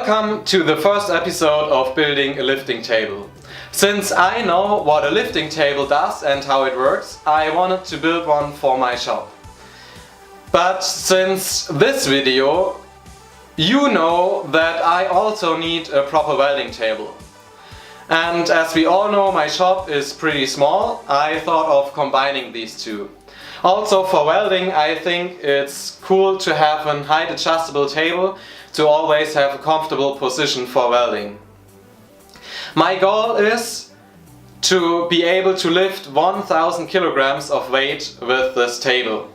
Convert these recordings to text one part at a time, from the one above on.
Welcome to the first episode of building a lifting table. Since I know what a lifting table does and how it works, I wanted to build one for my shop. But since this video, you know that I also need a proper welding table. And as we all know, my shop is pretty small, I thought of combining these two. Also for welding, I think it's cool to have a height adjustable table to always have a comfortable position for welding. My goal is to be able to lift 1000 kilograms of weight with this table.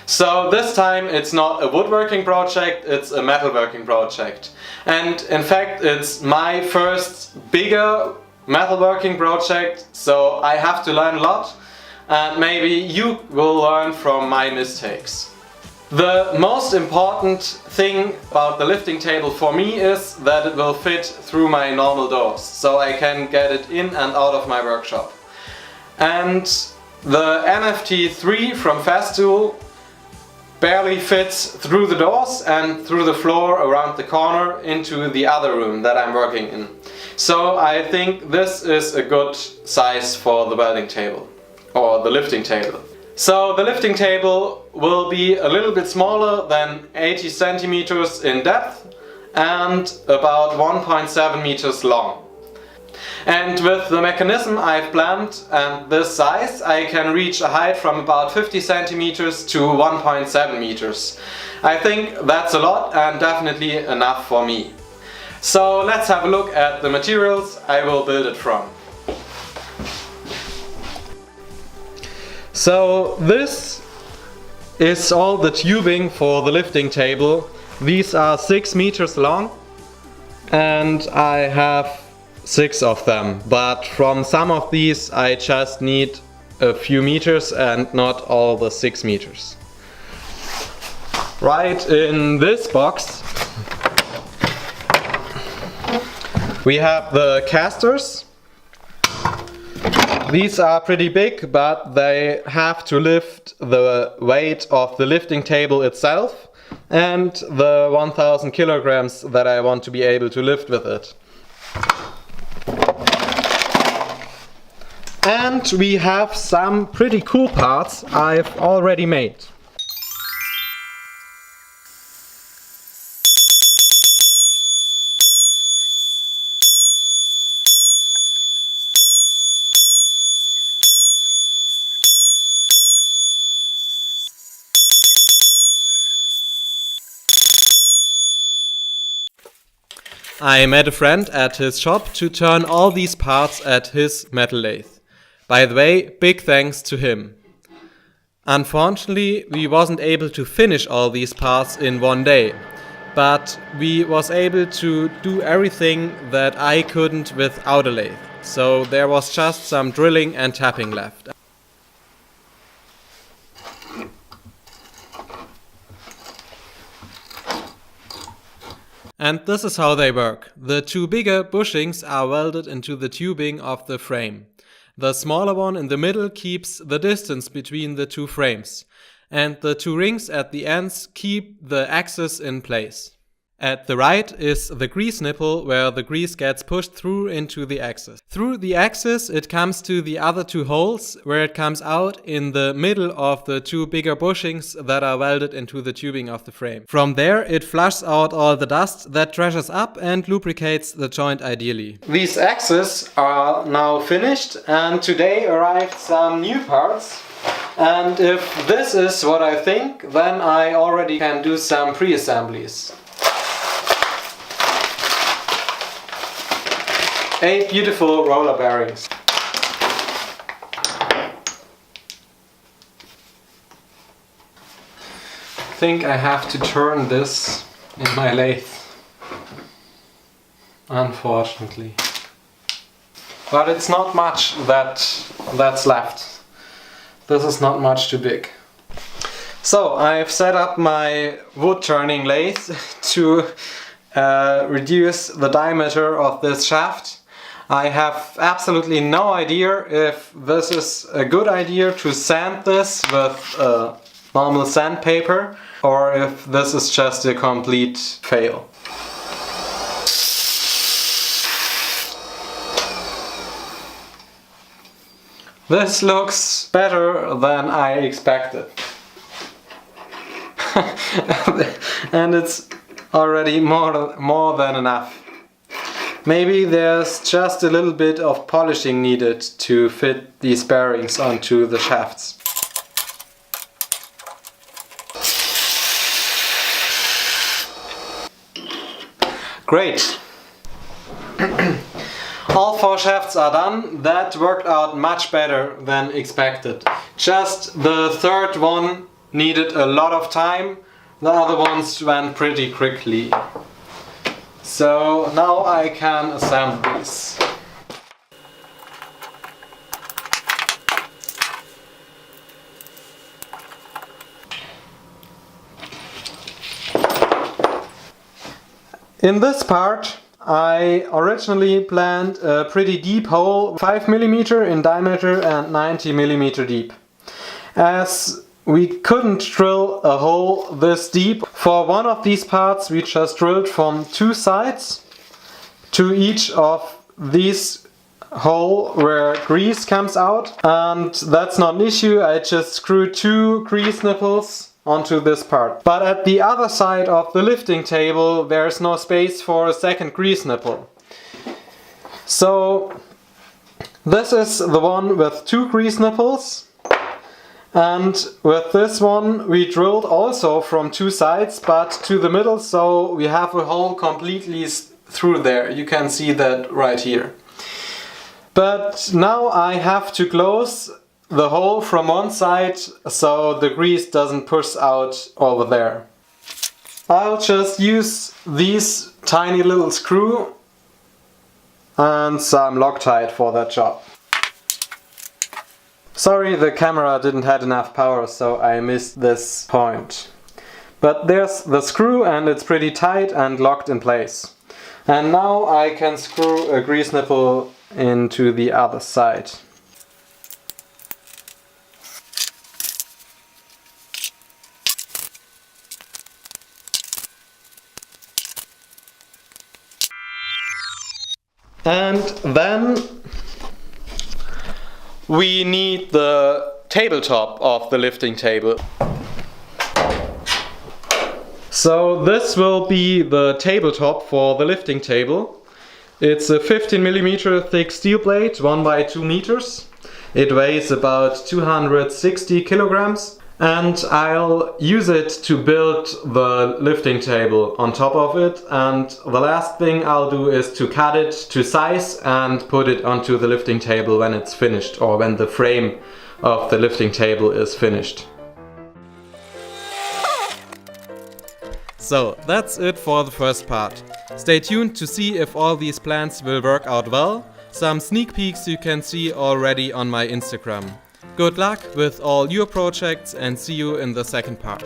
So this time it's not a woodworking project, it's a metalworking project. And in fact it's my first bigger metalworking project, so I have to learn a lot. And maybe you will learn from my mistakes. The most important thing about the lifting table for me is that it will fit through my normal doors, so I can get it in and out of my workshop. And the MFT3 from Festool barely fits through the doors and through the floor around the corner into the other room that I'm working in. So I think this is a good size for the welding table. Or the lifting table. So the lifting table will be a little bit smaller than 80 centimeters in depth and about 1.7 meters long. And with the mechanism I've planned and this size, I can reach a height from about 50 centimeters to 1.7 meters. I think that's a lot and definitely enough for me. So let's have a look at the materials I will build it from. So this is all the tubing for the lifting table. These are 6 meters long and I have 6 of them, but from some of these I just need a few meters and not all the 6 meters. Right in this box we have the casters. These are pretty big, but they have to lift the weight of the lifting table itself and the 1000 kilograms that I want to be able to lift with it. And we have some pretty cool parts I've already made. I met a friend at his shop to turn all these parts at his metal lathe. By the way, big thanks to him. Unfortunately, we wasn't able to finish all these parts in one day, but we was able to do everything that I couldn't without a lathe. So there was just some drilling and tapping left. And this is how they work. The two bigger bushings are welded into the tubing of the frame. The smaller one in the middle keeps the distance between the two frames. And the two rings at the ends keep the axis in place. At the right is the grease nipple where the grease gets pushed through into the axis. Through the axis it comes to the other two holes where it comes out in the middle of the two bigger bushings that are welded into the tubing of the frame. From there it flushes out all the dust that treasures up and lubricates the joint ideally. These axes are now finished and today arrived some new parts. And if this is what I think, then I already can do some pre-assemblies. 8 beautiful roller bearings. I think I have to turn this in my lathe, unfortunately. But it's not much that's left. This is not much too big. So I've set up my wood turning lathe to reduce the diameter of this shaft. I have absolutely no idea if this is a good idea to sand this with normal sandpaper or if this is just a complete fail. This looks better than I expected. And it's already more than enough. Maybe there's just a little bit of polishing needed to fit these bearings onto the shafts. Great! All 4 shafts are done. That worked out much better than expected. Just the third one needed a lot of time. The other ones went pretty quickly. So now I can assemble these. In this part I originally planned a pretty deep hole, 5 mm in diameter and 90 mm deep. As we couldn't drill a hole this deep, for one of these parts we just drilled from 2 sides to each of these hole where grease comes out, and that's not an issue. I just screwed 2 grease nipples onto this part. But at the other side of the lifting table there's no space for a second grease nipple. So this is the one with 2 grease nipples. And with this one we drilled also from 2 sides but to the middle, so we have a hole completely through there. You can see that right here. But now I have to close the hole from one side so the grease doesn't push out over there. I'll just use these tiny little screw and some Loctite for that job. Sorry, the camera didn't have enough power, so I missed this point. But there's the screw and it's pretty tight and locked in place. And now I can screw a grease nipple into the other side. And then we need the tabletop of the lifting table. So this will be the tabletop for the lifting table. It's a 15 mm thick steel plate, 1 by 2 meters. It weighs about 260 kilograms. And I'll use it to build the lifting table on top of it, and the last thing I'll do is to cut it to size and put it onto the lifting table when it's finished, or when the frame of the lifting table is finished. So that's it for the first part. Stay tuned to see if all these plans will work out well. Some sneak peeks you can see already on my Instagram. Good luck with all your projects and see you in the second part.